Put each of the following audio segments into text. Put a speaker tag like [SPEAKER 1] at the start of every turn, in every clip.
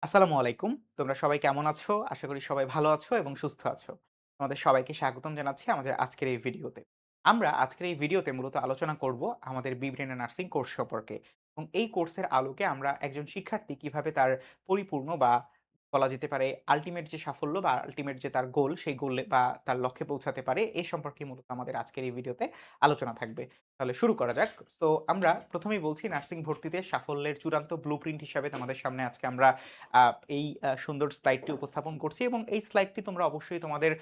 [SPEAKER 1] আসসালামু আলাইকুম। তোমরা সবাই কেমন আছো? আশা করি সবাই ভালো আছো এবং সুস্থ আছো। তোমাদের সবাইকে স্বাগতম জানাচ্ছি আমাদের আজকের এই ভিডিওতে। আমরা আজকের এই ভিডিওতে মূলত আলোচনা করব আমাদের বিব্রেনা নার্সিং কোর্স সম্পর্কে। এবং এই কোর্সের আলোকে আমরা একজন শিক্ষার্থী কিভাবে তার পরিপূর্ণ বা বলা যেতে পারে আল্টিমেট যে সাফল্য বা আল্টিমেট যে তার গোল, সেই গোলে বা তার লক্ষ্যে পৌঁছাতে পারে এ সম্পর্কে মূলত আমাদের আজকের এই ভিডিওতে আলোচনা থাকবে। তাহলে শুরু করা যাক। সো আমরা ১ম এই বলছি নার্সিং ভর্তিতে সাফল্যের চূড়ান্ত ব্লুপ্রিন্ট হিসাবে তোমাদের সামনে আজকে আমরা আ এই সুন্দর স্লাইডটি উপস্থাপন করছি এবং এই স্লাইডটি তোমরা অবশ্যই তোমাদের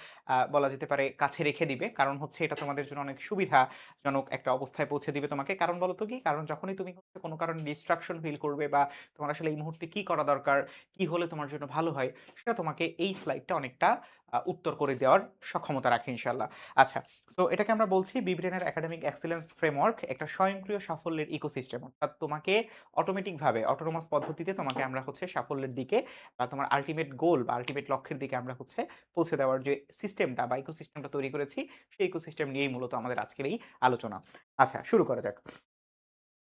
[SPEAKER 1] বলা যেতে পারে কাছে রেখে দিবে। কারণ হচ্ছে এটা তোমাদের জন্য অনেক সুবিধাজনক একটা অবস্থায় পৌঁছে দিবে তোমাকে। কারণ বলো তো কি? কারণ যখনই তুমি হচ্ছে কোনো কারণে ডিস্ট্রাকশন ফিল করবে বা তোমার আসলে এই মুহূর্তে কি করা দরকার, কি হলে তোমার জন্য ভালো হয়, সেটা তোমাকে এই স্লাইডটা অনেকটা উত্তর করে দেওয়ার সক্ষমতা রাখে ইনশাআল্লাহ। আচ্ছা, সো এটাকে আমরা বলছি বিব্রেনের একাডেমিক এক্সেলেন্স ফ্রেমওয়ার্ক একটা স্বয়ংক্রিয় সাফল্যের ইকোসিস্টেম। অর্থাৎ তোমাকে অটোমেটিক ভাবে অটোনোমাস পদ্ধতিতে তোমাকে আমরা হচ্ছে সাফল্যের দিকে বা তোমার আল্টিমেট গোল বা আল্টিমেট লক্ষ্যের দিকে আমরা হচ্ছে পৌঁছে দেওয়ার যে সিস্টেমটা বা ইকোসিস্টেমটা তৈরি করেছি, সেই ইকোসিস্টেম নিয়েই মূলত আমাদের আজকের এই আলোচনা। আচ্ছা, শুরু করা যাক।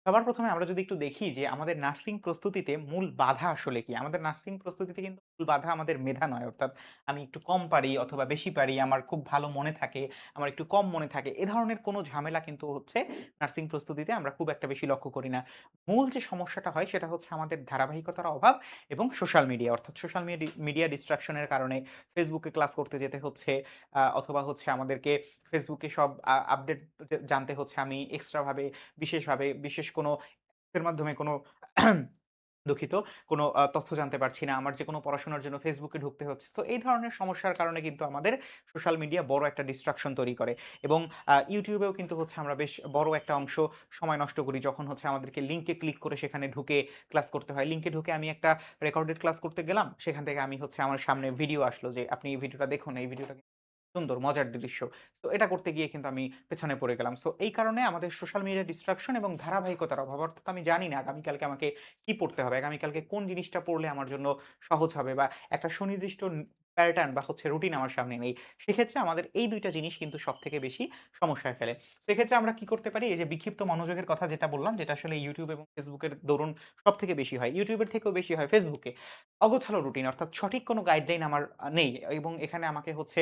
[SPEAKER 1] সবার ১ম এ আমরা যদি একটু দেখি যে আমাদের নার্সিং প্রস্তুতিতে মূল বাধা আসলে কি? আমাদের নার্সিং প্রস্তুতিতে কিন্তু মূল বাধা আমাদের মেধা নয়। অর্থাৎ আমি একটু কম পারি অথবা বেশি পারি, আমার খুব ভালো মনে থাকে, আমার একটু কম মনে থাকে। এ ধরনের কোনো ঝামেলা কিন্তু হচ্ছে নার্সিং প্রস্তুতিতে আমরা খুব একটা বেশি লক্ষ্য করি না। মূল যে সমস্যাটা হয় সেটা হচ্ছে আমাদের ধারাবাহিকতার অভাব এবং সোশ্যাল মিডিয়া। অর্থাৎ সোশ্যাল মিডিয়া ডিস্ট্রাকশন এর কারণে Facebook এ ক্লাস করতে যেতে হচ্ছে অথবা হচ্ছে আমাদেরকে Facebook এ সব আপডেট জানতে হচ্ছে আমি এক্সট্রা ভাবে বিশেষভাবে বিশেষ কোনো অ্যাপের মাধ্যমে কোনো দুঃখিত, কোনো তথ্য জানতে পারছি না। আমার যেকোনো পড়াশোনার জন্য Facebook এ ঢুকতে হচ্ছে। সো এই ধরনের সমস্যার কারণে কিন্তু আমাদের সোশ্যাল মিডিয়া বড় একটা ডিস্ট্রাকশন তৈরি করে এবং YouTube এও কিন্তু হচ্ছে আমরা বেশ বড় একটা অংশ সময় নষ্ট করি। যখন হচ্ছে আমাদেরকে লিঙ্কে ক্লিক করে সেখানে ঢুকে ক্লাস করতে হয়। লিঙ্কে ঢুকে আমি একটা রেকর্ডেড ক্লাস করতে গেলাম। সেখান থেকে আমি হচ্ছে আমার সামনে ভিডিও আসলো যে, "আপনি এই ভিডিওটা দেখুন। এই ভিডিওটা সুন্দর মজার দৃশ্য।" সো এটা করতে গিয়ে কিন্তু আমি পেছনে পড়ে গেলাম। সো এই কারণে আমাদের সোশ্যাল মিডিয়া ডিস্ট্রাকশন এবং ধারাবাহিকতার অভাব। অর্থাৎ আমি জানি না আগামীকালকে আমাকে কি পড়তে হবে। আগামীকালকে কোন জিনিসটা পড়লে আমার জন্য সহজ হবে বা একটা সুনির্দিষ্ট প্যাটার্ন বা হচ্ছে রুটিন আমার সামনে নেই। সেক্ষেত্রে আমাদের এই ২ টা জিনিস কিন্তু সবথেকে বেশি সমস্যায় ফেলে। সেক্ষেত্রে আমরা কি করতে পারি? এই যে বিক্ষিপ্ত মনোযোগের কথা যেটা বললাম, যেটা আসলে YouTube এবং Facebook এর দরুন সবথেকে বেশি হয়। YouTube এর থেকেও বেশি হয় Facebook এ। অগোছালো রুটিন অর্থাৎ সঠিক কোনো গাইডলাইন আমার নেই এবং এখানে আমাকে হচ্ছে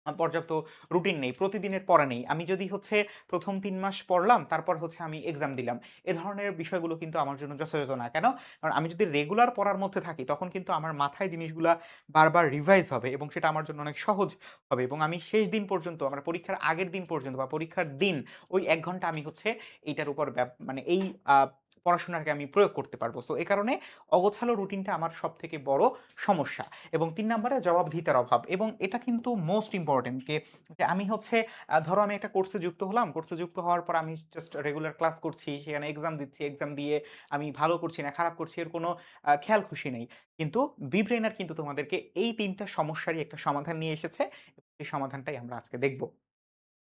[SPEAKER 1] পর্যাপ্ত রুটিন নেই। প্রতিদিনের পড়া নেই। আমি যদি হচ্ছে ১ম ৩ মাস পড়লাম, তারপর হচ্ছে আমি এক্সাম দিলাম। এ ধরনের বিষয়গুলো কিন্তু আমার জন্য যথাযথ না। কেন? কারণ আমি যদি রেগুলার পড়ার মধ্যে থাকি, তখন কিন্তু আমার মাথায় জিনিসগুলা বারবার রিভাইজ হবে এবং সেটা আমার জন্য অনেক সহজ হবে এবং আমি শেষ দিন পর্যন্ত, আমার পরীক্ষার আগের দিন পর্যন্ত বা পরীক্ষার দিন ওই ১ ঘন্টা আমি হচ্ছে এইটার উপর মানে এই আ পড়াশোনাকে আমি প্রয়োগ করতে পারব। সো এ কারণে অগোছালো রুটিনটা আমার সবথেকে বড় সমস্যা। এবং ৩ নাম্বারে জবাবদিহিতার অভাব এবং এটা কিন্তু মোস্ট ইম্পোর্টেন্ট যে আমি হচ্ছে ধরো আমি একটা কোর্সে যুক্ত হলাম। কোর্সে যুক্ত হওয়ার পর আমি জাস্ট রেগুলার ক্লাস করছি। সেখানে এক্সাম দিচ্ছি। এক্সাম দিয়ে আমি ভালো করছি না খারাপ করছি এর কোনো খেয়াল খুশি নেই। কিন্তু বিব্রেইনার কিন্তু তোমাদেরকে এই ৩ টা সমস্যারই একটা সমাধান নিয়ে এসেছে। এই সমাধানটাই আমরা আজকে দেখব।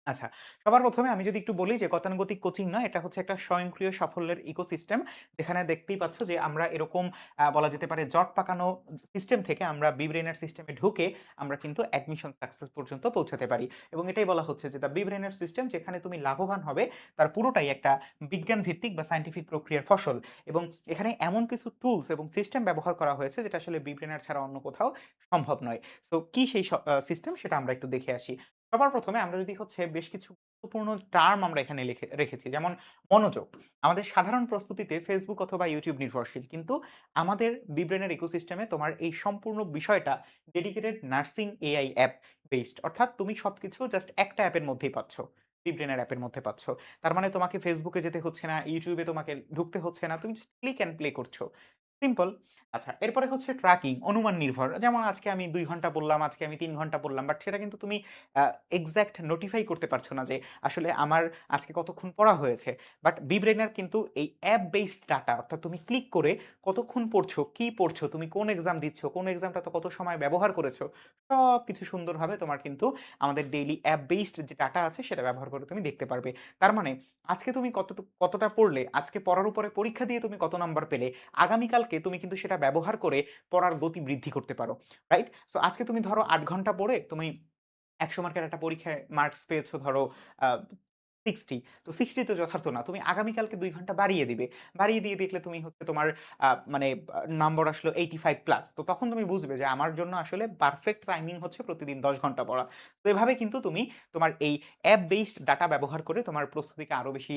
[SPEAKER 1] আচ্ছা, সবার ১ম এ আমি যদি একটু বলি যে গতানুগতিক কোচিং নয়, এটা হচ্ছে একটা স্বয়ংক্রিয় সাফল্যের ইকোসিস্টেম। যেখানে দেখতেই পাচ্ছ যে আমরা এরকম বলা যেতে পারে জট পাকানো সিস্টেম থেকে আমরা বিব্রেইনার সিস্টেমে ঢুকে আমরা কিন্তু অ্যাডমিশন সাকসেস পর্যন্ত পৌঁছাতে পারি। এবং এটাই বলা হচ্ছে যে দ্যা বিব্রেইনার সিস্টেম যেখানে তুমি লাভবান হবে তার পুরোটাই একটা বিজ্ঞান ভিত্তিক বা সায়েন্টিফিক প্রক্রিয়ার ফসল। এবং এখানে এমন কিছু টুলস এবং সিস্টেম ব্যবহার করা হয়েছে যেটা আসলে বিব্রেইনার ছাড়া অন্য কোথাও সম্ভব নয়। সো কি সেই সিস্টেম সেটা আমরা একটু দেখে আসি। সবার ১ম এ আমরা যদি হচ্ছে বেশ কিছু গুরুত্বপূর্ণ টার্ম আমরা এখানে রেখেছি। যেমন মনোযোগ। আমাদের সাধারণ প্রস্তুতিতে Facebook অথবা YouTube নির্ভরশীল। কিন্তু আমাদের বিব্রেনের ইকোসিস্টেমে তোমার এই সম্পূর্ণ বিষয়টা dedicated nursing AI app based. অর্থাৎ তুমি সবকিছু জাস্ট একটা অ্যাপের মধ্যেই পাচ্ছ। বিব্রেনের অ্যাপের মধ্যে পাচ্ছ। তার মানে তোমাকে Facebook এ যেতে হচ্ছে না, YouTube এ তোমাকে ঢুকতে হচ্ছে না। তুমি জাস্ট ক্লিক অ্যান্ড প্লে করছো। সিম্পল। আচ্ছা, এরপরে হচ্ছে ট্র্যাকিং, অনুমান নির্ভর। যেমন আজকে আমি ২ ঘন্টা পড়লাম, আজকে আমি ৩ ঘন্টা পড়লাম। বাট সেটা কিন্তু তুমি আ এক্সাক্ট নোটিফাই করতে পারছো না যে আসলে আমার আজকে কতক্ষণ পড়া হয়েছে। বাট বিব্রেইনার কিন্তু এই অ্যাপ বেসড ডাটা অর্থাৎ তুমি ক্লিক করে কতক্ষণ পড়ছো, কি পড়ছো, তুমি কোন এক্সাম দিচ্ছ, কোন এক্সামটাতে কত সময় ব্যবহার করেছো, সবকিছু সুন্দরভাবে তোমার কিন্তু আমাদের ডেইলি অ্যাপ বেসড যে ডাটা আছে সেটা ব্যবহার করে তুমি দেখতে পারবে। তার মানে আজকে তুমি কতটা পড়লে, আজকে পড়ার উপরে পরীক্ষা দিয়ে তুমি কত নাম্বার পেলে, আগামীকালকে তুমি কিন্তু সেটা ব্যবহার করে পড়ার গতি বৃদ্ধি করতে পারো। রাইট? সো আজকে তুমি ধরো ৮ ঘন্টা পড়ে তুমি ১০০ মার্কের একটা পরীক্ষায় মার্কস পেয়েছো ধরো আ 60 তো 60 তো যথার্থ না। তুমি আগামীকালকে ২ ঘন্টা বাড়িয়ে দিবে। বাড়িয়ে দিয়ে দেখলে তুমি হচ্ছে তোমার মানে নম্বর আসলো 85 প্লাস। তো তখন তুমি বুঝবে যে আমার জন্য আসলে পারফেক্ট টাইমিং হচ্ছে প্রতিদিন ১০ ঘন্টা পড়া। তো এভাবে কিন্তু তুমি তোমার এই অ্যাপ বেসড ডাটা ব্যবহার করে তোমার প্রস্তুতিকে আরো বেশি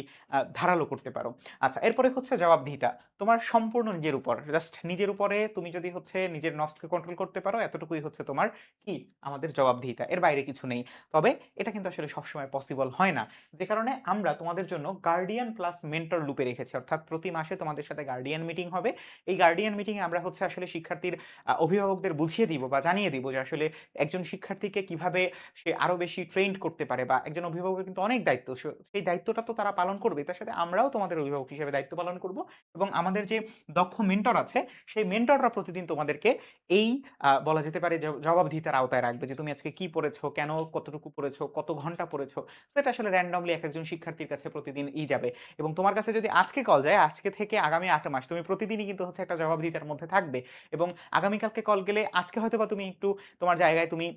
[SPEAKER 1] ধারালো করতে পারো। আচ্ছা, এরপরে হচ্ছে জবাবদিহিতা। তোমার সম্পূর্ণ নিজের উপর। জাস্ট নিজের উপরে তুমি যদি হচ্ছে নিজের নফসকে কন্ট্রোল করতে পারো, এতটুকুই হচ্ছে তোমার কি আমাদের জবাবদিহিতা। এর বাইরে কিছু নেই। তবে এটা কিন্তু আসলে সবসময় পসিবল হয় না। যে কারণে আমরা তোমাদের জন্য গার্ডিয়ান প্লাস মেন্টর লুপে রেখেছি। অর্থাৎ প্রতি মাসে তোমাদের সাথে গার্ডিয়ান মিটিং হবে। এই গার্ডিয়ান মিটিং এ আমরা হচ্ছে আসলে শিক্ষার্থীর অভিভাবকদের বুঝিয়ে দিব বা জানিয়ে দিব যে আসলে একজন শিক্ষার্থীকে কিভাবে সে আরো বেশি ট্রেইনড করতে পারে, বা একজন অভিভাবকের কিন্তু অনেক দায়িত্ব। সেই দায়িত্বটা তো তারা পালন করবে। তার সাথে আমরাও তোমাদের অভিভাবক হিসেবে দায়িত্ব পালন করব, এবং আমাদের যে দক্ষ মেন্টর আছে, সেই মেন্টররা প্রতিদিন তোমাদেরকে এই বলা যেতে পারে জবাবদিহিতার আওতায় রাখবে যে তুমি আজকে কি পড়েছো, কেন, কতটুকু পড়েছো, কত ঘন্টা পড়েছো। সেটা আসলে র‍্যান্ডমলি একেকজন শিক্ষার্থীর কাছে প্রতিদিন যাবে, এবং তোমার কাছে যদি আজকে কল যায়, আজকে থেকে আগামী ৮ মাস তুমি প্রতিদিনই কিন্তু হচ্ছে একটা জবাবদিহিতার মধ্যে থাকবে, এবং আগামীকালকে কল গেলে আজকে হয়তোবা তুমি একটু তোমার জায়গায় তুমি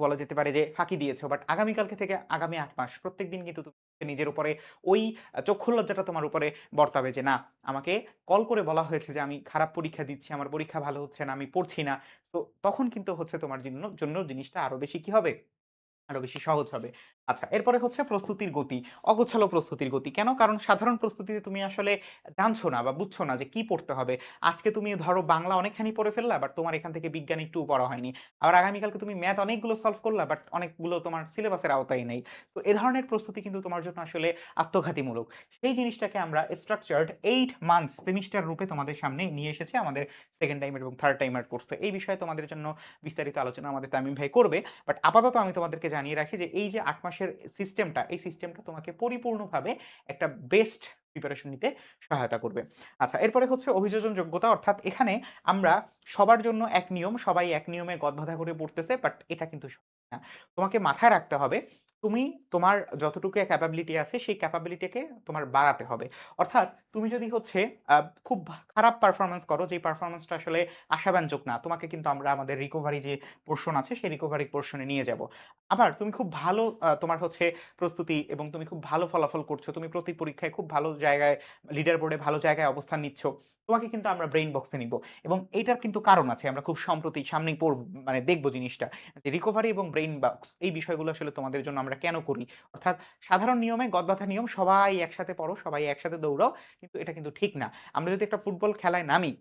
[SPEAKER 1] বলা যেতে পারে যে ফাঁকি দিয়েছো। বাট আগামীকালকে থেকে আগামী ৮ মাস প্রত্যেকদিন কিন্তু তুমি নিজের উপরে ওই চক্ষু লজ্জাটা তোমার উপরে বর্তাবে যে না, আমাকে কল করে বলা হয়েছে যে আমি খারাপ পরীক্ষা দিচ্ছি, আমার পরীক্ষা ভালো হচ্ছে না, আমি পড়ছি না। তো তখন কিন্তু হচ্ছে তোমার জন্য জিনিসটা আরো বেশি কি হবে? আরো বেশি সহজ হবে। আচ্ছা, এরপরে হচ্ছে প্রস্তুতির গতি। অগোছালো প্রস্তুতির গতি। কেন? কারণ সাধারণ প্রস্তুতিতে তুমি আসলে জানছো না বা বুঝছো না যে কি পড়তে হবে। আজকে তুমি ধরো বাংলা অনেকখানি পড়ে ফেললা, বাট তোমার এখান থেকে বিজ্ঞান একটুও পড়া হয়নি। আবার আগামীকালকে তুমি ম্যাথ অনেকগুলো সলভ করলা, বাট অনেকগুলো তোমার সিলেবাসের আওতায় নেই। তো এ ধরনের প্রস্তুতি কিন্তু তোমার জন্য আসলে আত্মঘাতীমূলক। সেই জিনিসটাকে আমরা স্ট্রাকচারড 8 মান্থস সেমিস্টার রূপে তোমাদের সামনে নিয়ে এসেছি আমাদের 2nd টাইমের এবং 3rd টাইমের কোর্সে। এই বিষয়ে তোমাদের জন্য বিস্তারিত আলোচনা আমাদের তামিম ভাই করবে। বাট আপাতত আমি তোমাদেরকে জানিয়ে রাখি যে এই যে ৮ মাসের সিস্টেমটা, এই সিস্টেমটা তোমাকে পরিপূর্ণভাবে একটা বেস্ট প্রিপারেশন নিতে সহায়তা করবে। আচ্ছা, এরপরে হচ্ছে অভিযোজন যোগ্যতা। অর্থাৎ এখানে আমরা সবার জন্য এক নিয়ম, সবাই এক নিয়মে গদবাঁধা করে পড়তেছে, বাট এটা কিন্তু সঠিক না। তোমাকে মাথায় রাখতে হবে, তুমি তোমার যতটুকু ক্যাপাবিলিটি আছে সেই ক্যাপাবিলিটিকে তোমার বাড়াতে হবে। অর্থাৎ তুমি যদি হচ্ছে আ খুব খারাপ পারফরম্যান্স করো, যেই পারফরম্যান্সটা আসলে আশাব্যঞ্জক না, তোমাকে কিন্তু আমরা আমাদের রিকভারি যে পোরশন আছে সেই রিকভারি পোরশনে নিয়ে যাব। আবার তুমি খুব ভালো তোমার হচ্ছে প্রস্তুতি এবং তুমি খুব ভালো ফলাফল করছো। তুমি প্রতি পরীক্ষায় খুব ভালো জায়গায় লিডার বোর্ডে ভালো জায়গায় অবস্থান নিচ্ছ। তোমাকে কিন্তু আমরা ব্রেইন বক্সে নিব। এবং এইটার কিন্তু কারণ আছে। আমরা খুব সম্প্রতি সামনেই মানে দেখব জিনিসটা। যে রিকভারি এবং ব্রেইন বক্স এই বিষয়গুলো আসলে তোমাদের জন্য আমরা কেন করি? অর্থাৎ সাধারণ নিয়মে গদবাঁধা নিয়ম, সবাই একসাথে পড়ো, সবাই একসাথে দৌড়াও। কিন্তু এটা কিন্তু ঠিক না। আমরা যদি একটা ফুটবল খেলায় নামি,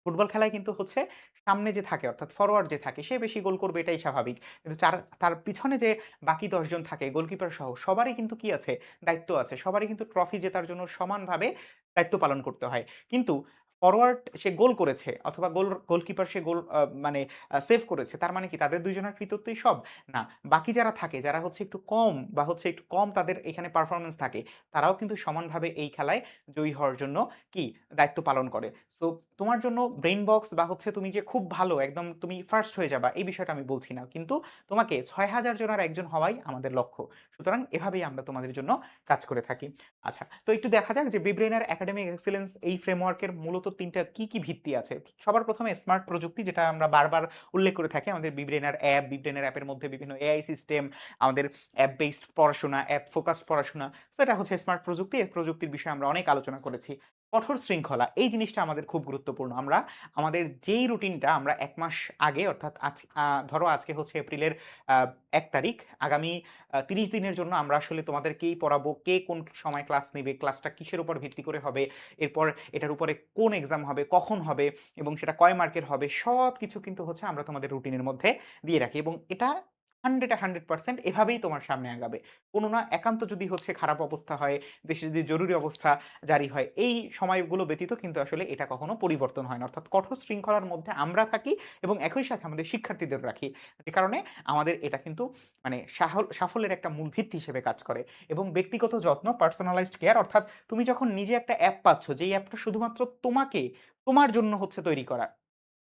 [SPEAKER 1] ফুটবল খেলায় কিন্তু হচ্ছে সামনে যে থাকে, অর্থাৎ ফরওয়ার্ড যে থাকে সে বেশি গোল করবে, এটাই স্বাভাবিক। কিন্তু তার পিছনে যে বাকি ১০ জন থাকে গোলকিপার সহ, সবারই কিন্তু কি আছে? দায়িত্ব আছে। সবারই কিন্তু ট্রফি জেতার জন্য সমানভাবে দায়িত্ব পালন করতে হয়। কিন্তু ফরওয়ার্ড সে গোল করেছে, অথবা গোলকিপার সে গোল মানে সেভ করেছে। তার মানে কি তাদের ২ জনের কৃতিত্বই সব? না। বাকি যারা থাকে, যারা হচ্ছে একটু কম বা হচ্ছে একটু কম তাদের এখানে পারফরম্যান্স থাকে, তারাও কিন্তু সমানভাবে এই খেলায় জয়ী হওয়ার জন্য কি দায়িত্ব পালন করে। সো তোমার জন্য ব্রেইন বক্স বা হচ্ছে তুমি যে খুব ভালো একদম তুমি ফার্স্ট হয়ে যাবা, এই বিষয়টা আমি বলছি না। কিন্তু তোমাকে ৬,০০০ জনের একজন হওয়াই আমাদের লক্ষ্য। সুতরাং এভাবেই আমরা তোমাদের জন্য কাজ করে থাকি। আচ্ছা, তো একটু দেখা যাক যে বিব্রেইনের একাডেমিক এক্সেলেন্স এই ফ্রেমওয়ার্কের মূলত ৩ টা কি ভিত্তি আছে। সবার ১ম এ স্মার্ট প্রযুক্তি, যেটা আমরা বারবার উল্লেখ করে থাকি। আমাদের বিব্রেইনার অ্যাপ, বিব্রেইনার অ্যাপের মধ্যে বিভিন্ন এআই সিস্টেম, আমাদের অ্যাপ বেসড পড়াশোনা, অ্যাপ ফোকাসড পড়াশোনা। সো এটা হচ্ছে স্মার্ট প্রযুক্তি। এই প্রযুক্তির বিষয়ে আমরা অনেক আলোচনা করেছি। কঠোর শৃঙ্খলা, এই জিনিসটা আমাদের খুব গুরুত্বপূর্ণ। আমরা আমাদের যেই রুটিনটা আমরা ১ মাস আগে, অর্থাৎ ধরো আজকে হচ্ছে এপ্রিলের আ ১ তারিখ। আগামী ৩০ দিনের জন্য আমরা আসলে তোমাদেরকেই পড়াবো। কে কোন সময় ক্লাস নিবে, ক্লাসটা কিসের উপর ভিত্তি করে হবে, এরপর এটার উপরে কোন এক্সাম হবে, কখন হবে এবং সেটা কয় মার্কের হবে, সবকিছু কিন্তু হচ্ছে আমরা তোমাদের রুটিনের মধ্যে দিয়ে রাখি, এবং এটা 100 এ 100% এভাবেই তোমার সামনে আগাবে। কোন না একান্ত যদি হচ্ছে খারাপ অবস্থা হয়, দেশে যদি জরুরি অবস্থা জারি হয়, এই সময়গুলো ব্যতীত কিন্তু আসলে এটা কখনো পরিবর্তন হয় না। অর্থাৎ কঠোর শৃঙ্খলার মধ্যে আমরা থাকি এবং একই সাথে আমাদের শিক্ষার্থীদের রাখি। যে কারণে আমাদের এটা কিন্তু মানে সাফল্যের একটা মূল ভিত্তি হিসেবে কাজ করে। এবং ব্যক্তিগত যত্ন, পার্সোনালাইজড কেয়ার, অর্থাৎ তুমি যখন নিজে একটা অ্যাপ পাচ্ছ, যেই অ্যাপটা শুধুমাত্র তোমার জন্য হচ্ছে তৈরি করা।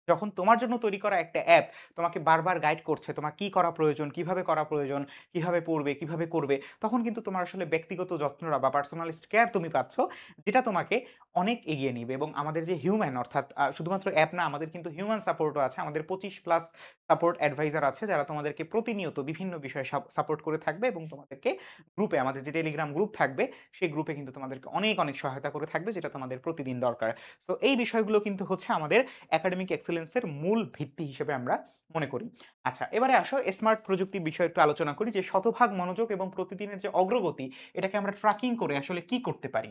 [SPEAKER 1] যখন তোমার জন্য তৈরি করা একটা অ্যাপ তোমাকে বারবার গাইড করছে, তোমার কি করা প্রয়োজন, কিভাবে করা প্রয়োজন, কিভাবে পড়বে, কিভাবে করবে, তখন কিন্তু তোমার আসলে ব্যক্তিগত যত্নটা বা পার্সোনালিস্ট কেয়ার তুমি পাচ্ছ, যেটা তোমাকে অনেক এগিয়ে নিবে। এবং আমাদের যে হিউম্যান অর্থাৎ শুধুমাত্র অ্যাপ না, আমাদের কিন্তু হিউম্যান সাপোর্টও আছে। আমাদের 25 প্লাস সাপোর্ট অ্যাডভাইজার আছে, যারা তোমাদেরকে প্রতিনিয়ত বিভিন্ন বিষয়ে সাপোর্ট করে থাকবে এবং তোমাদেরকে গ্রুপে, আমাদের যে টেলিগ্রাম গ্রুপ থাকবে, সেই গ্রুপে কিন্তু তোমাদেরকে অনেক, অনেক সহায়তা করে থাকবে, যেটা তোমাদের প্রতিদিন দরকার। সো এই বিষয়গুলো কিন্তু হচ্ছে আমাদের একাডেমিক এক্সেলেন্স এর মূল ভিত্তি হিসেবে আমরা মনে করি। আচ্ছা, এবারে আসো স্মার্ট প্রযুক্তির বিষয়ে একটু আলোচনা করি যে শতভাগ মনোযোগ এবং প্রতিদিনের যে অগ্রগতি, এটাকে আমরা ট্র্যাকিং করে আসলে কি করতে পারি?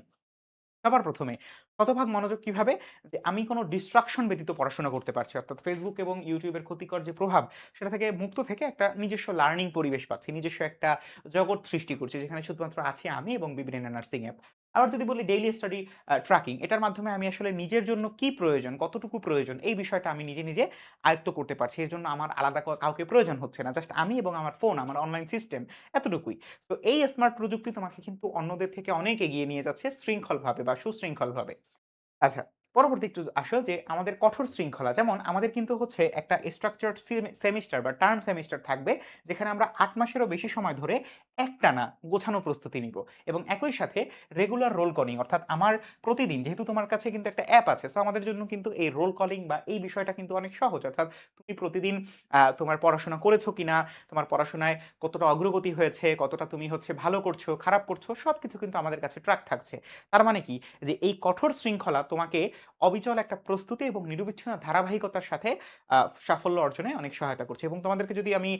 [SPEAKER 1] সবার ১ম এ শতভাগ মনোযোগ কিভাবে? যে আমি কোন ডিস্ট্রাকশন ব্যতীত পড়াশোনা করতে পারছি। অর্থাৎ Facebook এবং YouTube এর ক্ষতিকর যে প্রভাব, সেটা থেকে মুক্ত থেকে একটা নিজস্ব লার্নিং পরিবেশ পাচ্ছি। নিজস্ব একটা জগৎ সৃষ্টি করছি, যেখানে শুধুমাত্র আছি আমি এবং বিবিএন নার্সিং অ্যাপ। আবার যদি বলি ডেইলি স্টাডি ট্র্যাকিং, এটার মাধ্যমে আমি আসলে নিজের জন্য কি প্রয়োজন, কতটুকু প্রয়োজন, এই বিষয়টা আমি নিজে, নিজে আয়ত্ত করতে পারছি। এর জন্য আমার আলাদা কাউকে প্রয়োজন হচ্ছে না। জাস্ট আমি এবং আমার ফোন, আমার অনলাইন সিস্টেম, এতটুকুই। তো এই স্মার্ট প্রযুক্তি তোমাকে কিন্তু অন্যদের থেকে অনেক এগিয়ে নিয়ে যাচ্ছে শৃঙ্খলভাবে বা সুশৃঙ্খলভাবে। আচ্ছা, পরবর্তী একটু আসো যে আমাদের কঠোর শৃঙ্খলা। যেমন আমাদের কিন্তু হচ্ছে একটা স্ট্রাকচারড সেমিস্টার বা টার্ম সেমিস্টার থাকবে, যেখানে আমরা ৮ মাসেরও বেশি সময় ধরে একটানা গোছানো প্রস্তুতি নিব। এবং একই সাথে রেগুলার রোল কলিং, অর্থাৎ আমার প্রতিদিন, যেহেতু তোমার কাছে কিন্তু একটা অ্যাপ আছে, সো আমাদের জন্য কিন্তু এই রোল কলিং বা এই বিষয়টা কিন্তু অনেক সহজ। অর্থাৎ তুমি প্রতিদিন তোমার পড়াশোনা করেছো কিনা, তোমার পড়াশোনায় কতটা অগ্রগতি হয়েছে, কতটা তুমি হচ্ছে ভালো করছো, খারাপ করছো, সবকিছু কিন্তু আমাদের কাছে ট্র্যাক থাকছে। তার মানে কি? যে এই কঠোর শৃঙ্খলা তোমাকে অবিচল একটা প্রস্তুতি এবং নিরবিচ্ছিন্ন ধারাবাহিকতার সাথে আ সাফল্য অর্জনে অনেক সহায়তা করছে। এবং তোমাদেরকে যদি আমি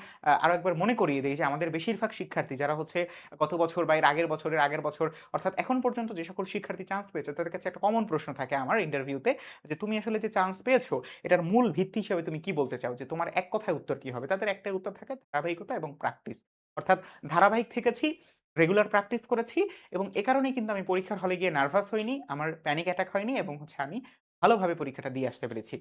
[SPEAKER 1] আরো একবার মনে করিয়ে দেই যে আমাদের বেশিরভাগ শিক্ষার্থী যারা হচ্ছে গত বছর বা এর আগের বছরের আগের বছর, অর্থাৎ এখন পর্যন্ত যে সকল শিক্ষার্থী চান্স পেয়েছে, তাদের কাছে একটা কমন প্রশ্ন থাকে আমার ইন্টারভিউতে, যে তুমি আসলে যে চান্স পেয়েছো, এটার মূল ভিত্তি হিসেবে তুমি কি বলতে চাও? যে তোমার এক কথায় উত্তর কি হবে? তাদের একটাই উত্তর থাকে, ধারাবাহিকতা এবং প্র্যাকটিস। অর্থাৎ ধারাবাহিক থেকেছি, রেগুলার প্র্যাকটিস করেছি এবং এ কারণেই কিন্তু আমি পরীক্ষার হলে গিয়ে নার্ভাস হইনি, আমার প্যানিক অ্যাটাক হয়নি এবং হচ্ছে আমি ভালোভাবে পরীক্ষাটা দিয়ে আসতে পেরেছি।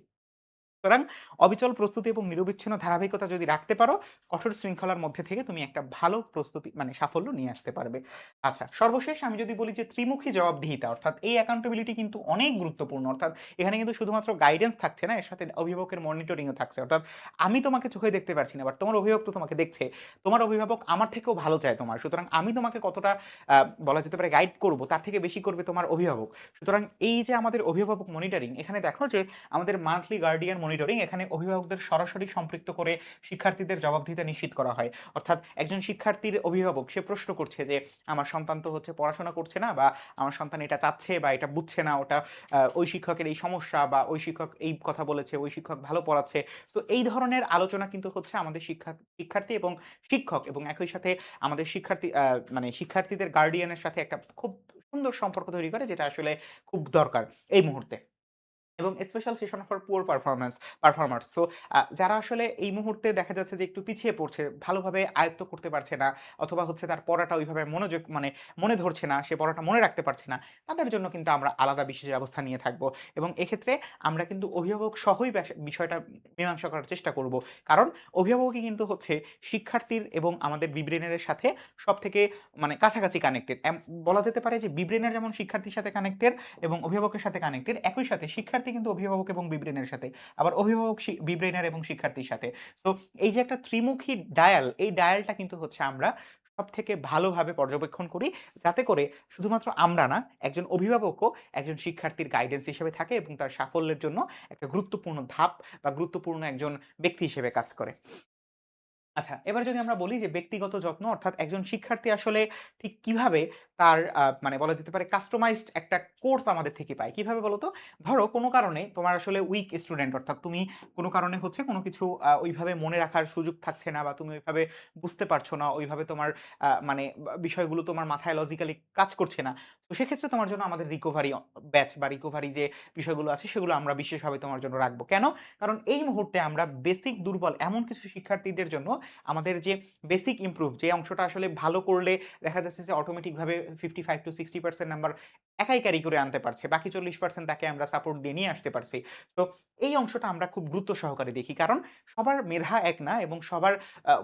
[SPEAKER 1] সুতরাং অবিচল প্রস্তুতি এবং নিরবিচ্ছিন্ন ধারাবাহিকতা যদি রাখতে পারো, কঠোর শৃঙ্খলার মধ্যে থেকে তুমি একটা ভালো প্রস্তুতি মানে সাফল্য নিয়ে আসতে পারবে। আচ্ছা, সর্বশেষ আমি যদি বলি যে ত্রিমুখী জবাবদিহিতা, অর্থাৎ এই অ্যাকাউন্টেবিলিটি কিন্তু অনেক গুরুত্বপূর্ণ। অর্থাৎ এখানে কিন্তু শুধুমাত্র গাইডেন্স থাকছে না, এর সাথে অভিভাবকের মনিটরিং ও থাকছে। অর্থাৎ আমি তোমাকে চোখে দেখতে পারছি না, বাট তোমার অভিভাবক তো তোমাকে দেখছে। তোমার অভিভাবক আমার থেকেও ভালো চায় তোমার। সুতরাং আমি তোমাকে কতটা আ বলা যেতে পারে গাইড করব, তার থেকে বেশি করবে তোমার অভিভাবক। সুতরাং এই যে আমাদের অভিভাবক মনিটরিং, এখানে দেখো যে আমাদের মান্থলি গার্ডিয়ান মনিটরিং, এখানে অভিভাবকদের সরাসরি সম্পৃক্ত করে শিক্ষার্থীদের জবাবদিহিতা নিশ্চিত করা হয়। অর্থাৎ একজন শিক্ষার্থীর অভিভাবক সে প্রশ্ন করছে যে, "আমার সন্তান তো হচ্ছে পড়াশোনা করছে না বা আমার সন্তান এটা চাচ্ছে বা এটা বুঝছে না, ওটা ওই শিক্ষকের এই সমস্যা বা ওই শিক্ষক এই কথা বলেছে, ওই শিক্ষক ভালো পড়াচ্ছে।" সো এই ধরনের আলোচনা কিন্তু হচ্ছে আমাদের শিক্ষার্থী এবং শিক্ষক এবং একই সাথে আমাদের মানে শিক্ষার্থীদের গার্ডিয়ানের সাথে একটা খুব সুন্দর সম্পর্ক তৈরি করে, যেটা আসলে খুব দরকার এই মুহূর্তে। এবং special session for poor performers. So যারা আসলে এই মুহূর্তে দেখা যাচ্ছে যে একটু পিছিয়ে পড়ছে, ভালোভাবে আয়ত্ত করতে পারছে না, অথবা হচ্ছে তার পড়াটা ওইভাবে মনোযোগ মানে মনে ধরছে না, সে পড়াটা মনে রাখতে পারছে না, তাদের জন্য কিন্তু আমরা আলাদা বিশেষ ব্যবস্থা নিয়ে থাকবো। এবং এক্ষেত্রে আমরা কিন্তু অভিভাবক সহই বিষয়টা মীমাংসা করার চেষ্টা করব। কারণ অভিভাবকই কিন্তু হচ্ছে শিক্ষার্থীর এবং আমাদের বিব্রেনের সাথে সবথেকে মানে কাছাকাছি কানেক্টেড। বলা যেতে পারে যে বিব্রেনের যেমন শিক্ষার্থীর সাথে কানেক্টেড এবং অভিভাবকের সাথে কানেক্টেড, একই সাথে শিক্ষার্থী কিন্তু অভিভাবক এবং বিব্রেনের সাথে, আবার অভিভাবক বিব্রেইনার এবং শিক্ষার্থীর সাথে। সো এই যে একটা ত্রিমুখী ডায়াল, এই ডায়ালটা কিন্তু হচ্ছে আমরা সবথেকে ভালোভাবে পর্যবেক্ষণ করি, যাতে করে শুধুমাত্র আমরা না, একজন অভিভাবকও একজন শিক্ষার্থীর গাইডেন্স হিসেবে থাকে এবং তার সাফল্যের জন্য একটা গুরুত্বপূর্ণ ধাপ বা গুরুত্বপূর্ণ একজন ব্যক্তি হিসেবে কাজ করে। আচ্ছা, এবার যদি আমরা বলি যে ব্যক্তিগত যত্ন, অর্থাৎ একজন শিক্ষার্থী আসলে ঠিক কিভাবে তার মানে বলা যেতে পারে কাস্টমাইজড একটা কোর্স আমাদের থেকে পায়। কিভাবে বলো তো? ধরো কোনো কারণে তোমার আসলে উইক স্টুডেন্ট, অর্থাৎ তুমি কোনো কারণে হচ্ছে কোনো কিছু ওইভাবে মনে রাখার সুযোগ থাকছে না বা তুমি ওইভাবে বুঝতে পারছো না, ওইভাবে তোমার মানে বিষয়গুলো তোমার মাথায় লজিক্যালি কাজ করছে না। তো সেক্ষেত্রে তোমার জন্য আমাদের রিকভারি ব্যাচ বা রিকভারি যে বিষয়গুলো আছে, সেগুলো আমরা বিশেষভাবে তোমার জন্য রাখবো। কেন? কারণ এই মুহূর্তে আমরা বেসিক দুর্বল এমন কিছু শিক্ষার্থীদের জন্য আমাদের যে বেসিক ইমপ্রুভ যে অংশটা আসলে ভালো করলে দেখা যাচ্ছে যে অটোমেটিক ভাবে 55 to 60% নাম্বার একাই ক্যারি করে আনতে পারছে। বাকি 40% তাকে আমরা সাপোর্ট দিয়ে নিয়ে আসতে পারছি। তো এই অংশটা আমরা খুব গুরুত্ব সহকারে দেখি। কারণ সবার মেধা এক না এবং সবার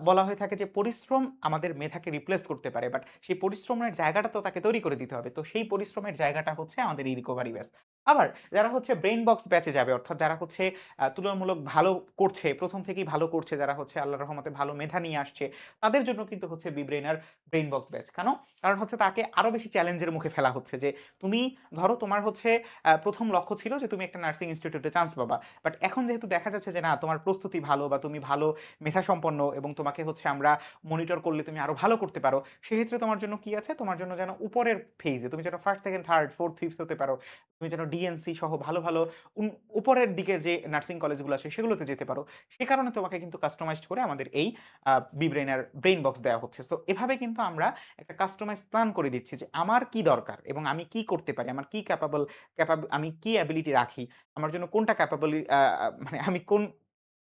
[SPEAKER 1] বলা হয়ে থাকে যে পরিশ্রম আমাদের মেধাকে রিপ্লেস করতে পারে। বাট সেই পরিশ্রমের জায়গাটা তো তাকে তৈরি করে দিতে হবে। তো সেই পরিশ্রমের জায়গাটা হচ্ছে আমাদের এই রিকভারি ব্যাচ। আবার যারা হচ্ছে ব্রেইন বক্স ব্যাচে যাবে অর্থাৎ যারা হচ্ছে তুলনামূলক ভালো করছে, ১ম থেকেই ভালো করছে, যারা হচ্ছে আল্লাহর রহমতে ভালো মেধা নিয়ে আসছে, তাদের জন্য কিন্তু হচ্ছে বিব্রেইনার ব্রেইন বক্স ব্যাচ। কেন? কারণ হচ্ছে তাকে আরো বেশি চ্যালেঞ্জের মুখে ফেলা হচ্ছে যে তুমি ধরো তোমার হচ্ছে ১ম লক্ষ্য ছিল যে তুমি একটা নার্সিং ইনস্টিটিউটে চান্স পাবা। বাট এখন যেহেতু দেখা যাচ্ছে যে না তোমার প্রস্তুতি ভালো বা তুমি ভালো মেধাসম্পন্ন এবং তোমাকে হচ্ছে আমরা মনিটর করলে তুমি আরো ভালো করতে পারো। সেক্ষেত্রে তোমার জন্য কি আছে? তোমার জন্য যেন উপরের ফেইজে তুমি যেন 1st, 2nd, 3rd, 4th, 5th হতে পারো। তুমি যেন ডিএনসি সহ ভালো, ভালো উপরের দিকের যে নার্সিং কলেজগুলো আছে সেগুলোতে যেতে পারো। সে কারণে তোমাকে কিন্তু কাস্টমাইজড করে আমাদের এই বিব্রেইনার ব্রেইন বক্স দেওয়া হচ্ছে। সো এভাবে কিন্তু আমরা একটা কাস্টমাইজ প্ল্যান করে দিচ্ছি যে আমার কি দরকার এবং আমি কি করতে পারি? আমার কি আমি কি অ্যাবিলিটি রাখি? আমার জন্য কোনটা ক্যাপাবলি আ আ মানে আমি কোন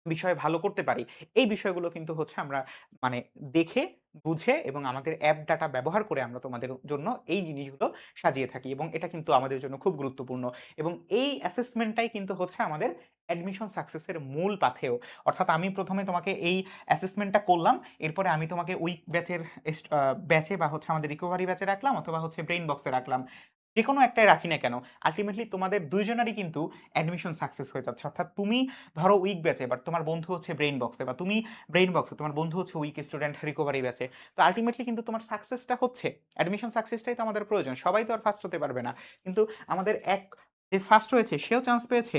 [SPEAKER 1] বিষয়ে ভালো করতে পারি। এই বিষয়গুলো কিন্তু হচ্ছে আমরা মানে দেখে, বুঝে এবং আমাদের অ্যাপ ডাটা ব্যবহার করে আমরা তোমাদের জন্য এই জিনিসগুলো সাজিয়ে থাকি এবং এটা কিন্তু আমাদের জন্য খুব গুরুত্বপূর্ণ এবং এই অ্যাসেসমেন্টটাই কিন্তু হচ্ছে আমাদের অ্যাডমিশন সাকসেস এর মূল পাথেয়। অর্থাৎ আমি ১ম এ তোমাকে এই অ্যাসেসমেন্টটা করলাম। এরপরে আমি তোমাকে উইক ব্যাচের ব্যাচে বা হচ্ছে আমাদের রিকভারি ব্যাচে রাখলাম অথবা হচ্ছে ব্রেইন বক্সে রাখলাম। যেকোনো একটাই রাখি না কেন, আল্টিমেটলি তোমাদের ২ জনেরই কিন্তু অ্যাডমিশন সাকসেস হয়ে যাচ্ছে। অর্থাৎ তুমি ধরো উইক ব্যাচে বাট তোমার বন্ধু হচ্ছে ব্রেইন বক্সে বা তুমি ব্রেইন বক্সে তোমার বন্ধু হচ্ছে উইক স্টুডেন্ট রিকভারি ব্যাচে। তো আল্টিমেটলি কিন্তু তোমার সাকসেসটা হচ্ছে অ্যাডমিশন সাকসেসটাই তো আমাদের প্রয়োজন। সবাই তো আর ফার্স্ট হতে পারবে না। কিন্তু আমাদের যে ফার্স্ট হয়েছে সেও চান্স পেয়েছে,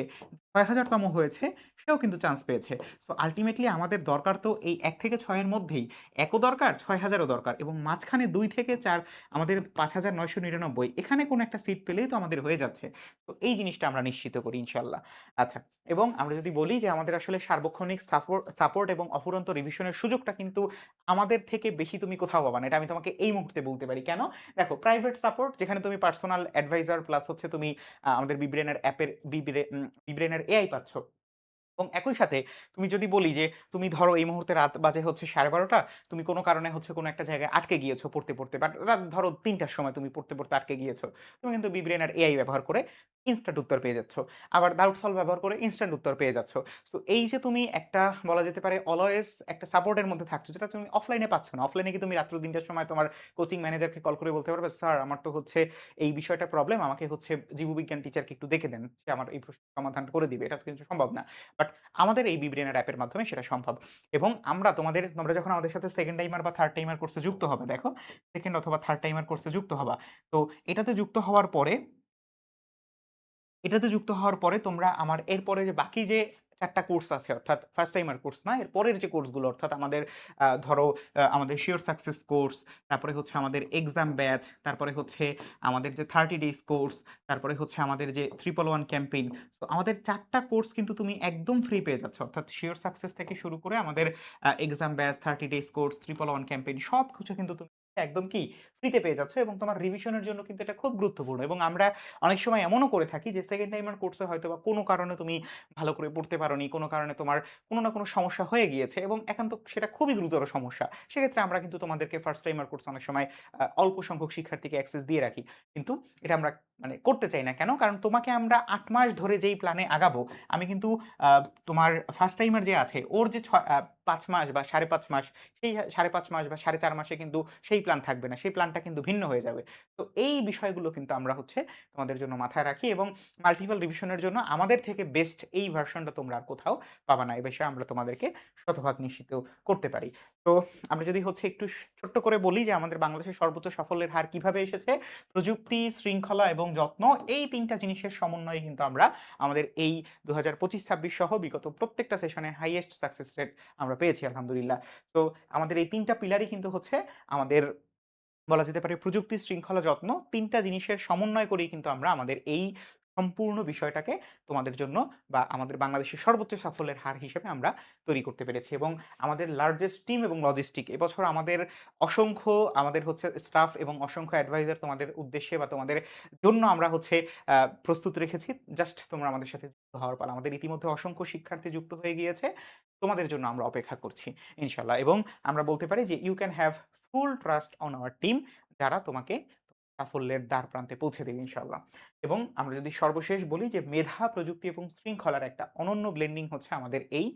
[SPEAKER 1] ৬০০০ তম হয়েছে সেও কিন্তু চান্স পেয়েছে। সো আল্টিমেটলি আমাদের দরকার তো এই ১ থেকে ৬ এর মধ্যেই ১ ও দরকার, ৬০০০ ও দরকার এবং মাঝখানে ২ থেকে ৪ আমাদের ৫৯৯৯ এখানে কোনো একটা সিট পেলেই তো আমাদের হয়ে যাচ্ছে। তো এই জিনিসটা আমরা নিশ্চিত করি ইনশাআল্লাহ। আচ্ছা, এবং আমরা যদি বলি যে আমাদের আসলে সার্বক্ষণিক সাপোর্ট এবং অফুরন্ত রিভিশনের সুযোগটা কিন্তু আমাদের থেকে বেশি তুমি কোথাও পাবা না। এটা আমি তোমাকে এই মুহূর্তে বলতে পারি। কেন? দেখো প্রাইভেট সাপোর্ট যেখানে তুমি পার্সোনাল অ্যাডভাইজার প্লাস হচ্ছে তুমি আমাদের বিব্রেনের অ্যাপের বিব্রেনের এআই পাচ্ছ। এবং একই সাথে তুমি যদি বলি যে তুমি ধরো এই মুহূর্তে রাত বাজে হচ্ছে 12:30 তুমি কোনো কারণে হচ্ছে কোনো একটা জায়গায় আটকে গিয়েছো পড়তে, পড়তে বাট রাত ধরো ৩ টার সময় তুমি পড়তে, পড়তে আটকে গিয়েছো। তুমি কিন্তু বিব্রেইন আর এআই ব্যবহার করে ইনস্ট্যান্ট উত্তর পেয়ে যাচ্ছ। আবার দাউট সলভ ব্যবহার করে ইনস্ট্যান্ট উত্তর পেয়ে যাচ্ছ। সো এই যে তুমি একটা বলা যেতে পারে অলওয়েজ একটা সাপোর্ট এর মধ্যে থাকছো যেটা তুমি অফলাইনে পাচ্ছ না। অফলাইনে কি তুমি রাত্র ৩ টার সময় তোমার কোচিং ম্যানেজারকে কল করে বলতে পারবে, "স্যার আমার তো হচ্ছে এই বিষয়টা প্রবলেম আমাকে হচ্ছে জীববিজ্ঞান টিচারকে একটু দেখে দেন। সে আমার এই প্রশ্নের সমাধান করে দিবে।" এটা তো কিন্তু সম্ভব না। বাট আমাদের এই বিব্রেইনার অ্যাপের মাধ্যমে সেটা সম্ভব। এবং তোমরা যখন আমাদের সাথে 2nd টাইমার বা 3rd টাইমার কোর্সে যুক্ত হবে, দেখো 2nd অথবা 3rd টাইমার কোর্সে যুক্ত হবা। তো এটাতে যুক্ত হওয়ার পরে তোমরা আমার এরপরে যে বাকি যে ৪ টা কোর্স আছে অর্থাৎ ফার্স্ট টাইমার কোর্স না, এর পরের যে কোর্সগুলো অর্থাৎ আমাদের ধরো আমাদের সিওর সাকসেস কোর্স, তারপরে হচ্ছে আমাদের এক্সাম ব্যাচ, তারপরে হচ্ছে আমাদের যে 30 ডেইজ কোর্স, তারপরে হচ্ছে আমাদের যে 111 ক্যাম্পেইন। সো আমাদের ৪ টা কোর্স কিন্তু তুমি একদম ফ্রি পেয়ে যাচ্ছ। অর্থাৎ সিওর সাকসেস থেকে শুরু করে আমাদের exam batch, 30 days course, 111 campaign সবকিছু কিন্তু তুমি একদম কি ফ্রিতে পেয়ে যাচ্ছ এবং তোমার রিভিশনের জন্য কিন্তু এটা খুব গুরুত্বপূর্ণ এবং আমরা অনেক সময় এমনও করে থাকি যে 2nd টাইমার কোর্সে হয়তোবা কোনো কারণে তুমি ভালো করে পড়তে পারোনি, কোনো কারণে তোমার কোনো না কোনো সমস্যা হয়ে গিয়েছে এবং একান্ত সেটা খুবই গুরুতর সমস্যা। সেক্ষেত্রে আমরা কিন্তু তোমাদেরকে ফার্স্ট টাইমার কোর্সে অনেক সময় অল্প সংখ্যক শিক্ষার্থীকে অ্যাক্সেস দিয়ে রাখি। কিন্তু এটা আমরা মানে করতে চাই না। কেন? কারণ তোমাকে আমরা ৮ মাস ধরে যেই প্ল্যানে আগাবো, আমি কিন্তু আ তোমার ফার্স্ট টাইমার যে আছে ওর যে ৫ মাস বা ৫.৫ মাস, সেই ৫.৫ মাস বা ৪.৫ মাসে কিন্তু সেই প্ল্যান থাকবে না। সেই প্ল্যানটা কিন্তু ভিন্ন হয়ে যাবে। তো এই বিষয়গুলো কিন্তু আমরা হচ্ছে তোমাদের জন্য মাথায় রাখি এবং মাল্টিপল রিভিশনের জন্য আমাদের থেকে বেস্ট এই ভার্সনটা তোমরা আর কোথাও পাবা না। এ বিষয়ে আমরা তোমাদেরকে শতভাগ নিশ্চিত করতে পারি। তো আমরা যদি হচ্ছে একটু ছোট্ট করে বলি যে আমাদের বাংলাদেশের সর্বোচ্চ সাফল্যের হার কিভাবে এসেছে? প্রযুক্তি, শৃঙ্খলা এবং যত্ন এই ৩ টা জিনিসের সমন্বয়ে কিন্তু আমরা আমাদের এই ২০২৫-২৬ সহ বিগত প্রত্যেকটা সেশনে হাইয়েস্ট সাকসেস রেট আমরা পেয়েছি আলহামদুলিল্লাহ। তো আমাদের এই ৩ টা পিলারই কিন্তু হচ্ছে আমাদের বলা যেতে পারে প্রযুক্তি, শৃঙ্খলা, যত্ন ৩ টা জিনিসের সমন্বয় করেই কিন্তু আমরা আমাদের এই সম্পূর্ণ বিষয়টাকে তোমাদের জন্য বা আমাদের বাংলাদেশের সর্বোচ্চ সাফল্যের হার হিসেবে আমরা তৈরি করতে পেরেছি এবং আমাদের লার্জেস্ট টিম এবং লজিস্টিক এবছর আমাদের হচ্ছে স্টাফ এবং অসংখ্য অ্যাডভাইজার তোমাদের উদ্দেশ্যে বা তোমাদের জন্য আমরা হচ্ছে প্রস্তুত রেখেছি। জাস্ট তোমরা আমাদের সাথে যুক্ত হওয়ার পালা। আমাদের ইতিমধ্যে অসংখ্য শিক্ষার্থী যুক্ত হয়ে গিয়েছে। তোমাদের জন্য আমরা অপেক্ষা করছি ইনশাআল্লাহ এবং আমরা বলতে পারি যে you can have full trust on our team যারা তোমাকে সাফল্যের দ্বারপ্রান্তে পৌঁছে দেবে ইনশাআল্লাহ। এবং আমরা যদি সর্বশেষ বলি যে মেধা, প্রযুক্তি এবং শৃঙ্খলার একটা অনন্য ব্লেন্ডিং হচ্ছে আমাদের এই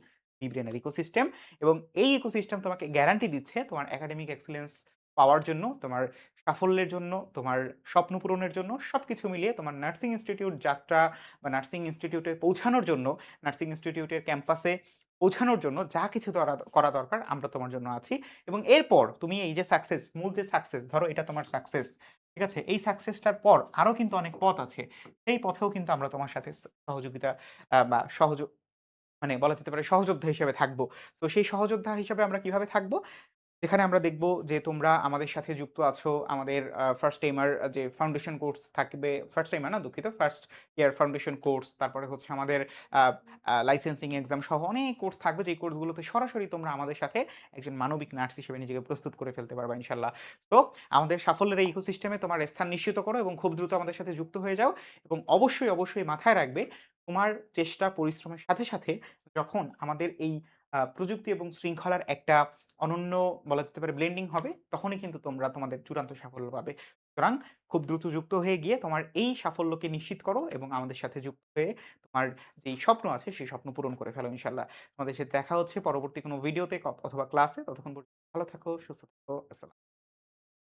[SPEAKER 1] বিব্রেনের ইকোসিস্টেম এবং এই ইকোসিস্টেম তোমাকে গ্যারান্টি দিচ্ছে তোমার একাডেমিক এক্সেলেন্স পাওয়ার জন্য, তোমার সাফল্যের জন্য, তোমার স্বপ্ন পূরণের জন্য সবকিছু মিলিয়ে তোমার নার্সিং ইনস্টিটিউট যাত্রা বা নার্সিং ইনস্টিটিউটে পৌঁছানোর জন্য, নার্সিং ইনস্টিটিউটের ক্যাম্পাসে পৌঁছানোর জন্য যা কিছু করা দরকার আমরা তোমার জন্য আছি। এবং এরপর তুমি এই যে সাকসেস, মূল যে সাকসেস ধরো এটা তোমার সাকসেস। ঠিক আছে? এই সাকসেসটার পর আরো কিন্তু অনেক পথ আছে। সেই পথেও কিন্তু আমরা তোমার সাথে সহযোগিতা বা মানে বলা যেতে পারে সহযোদ্ধা হিসেবে থাকবো। তো সেই সহযোদ্ধা হিসেবে আমরা কিভাবে থাকবো? যেখানে আমরা দেখব যে তোমরা আমাদের সাথে যুক্ত আছো। আমাদের ফার্স্ট টাইমার যে ফাউন্ডেশন কোর্স থাকবে, ফার্স্ট টাইমার না দুঃখিত, ফার্স্ট ইয়ার ফাউন্ডেশন কোর্স, তারপরে হচ্ছে আমাদের আ আ লাইসেন্সিং এক্সাম সহ অনেক কোর্স থাকবে, যেই কোর্সগুলোতে সরাসরি তোমরা আমাদের সাথে একজন মানবিক নার্স হিসেবে নিজেকে প্রস্তুত করে ফেলতে পারবা ইনশাআল্লাহ। তো আমাদের সাফল্যের এই ইকোসিস্টেমে তোমার স্থান নিশ্চিত করো এবং খুব দ্রুত আমাদের সাথে যুক্ত হয়ে যাও এবং অবশ্যই মাথায় রাখবে তোমার চেষ্টা পরিশ্রমের সাথে যখন আমাদের এই প্রযুক্তি এবং শৃঙ্খলার একটা অনন্য বলা যেতে পারে ব্লেন্ডিং হবে, তখনই কিন্তু তোমরা তোমাদের চূড়ান্ত সাফল্য পাবে। সুতরাং খুব দ্রুত যুক্ত হয়ে গিয়ে তোমার এই সাফল্যকে নিশ্চিত করো এবং আমাদের সাথে যুক্ত হয়ে তোমার যেই স্বপ্ন আছে সেই স্বপ্ন পূরণ করে ফেলো ইনশাআল্লাহ। তোমাদের সাথে দেখা হচ্ছে পরবর্তী কোনো ভিডিওতে অথবা ক্লাসে। ততক্ষণ পর্যন্ত ভালো থাকো, সুস্থ থাকো। আসসালাম।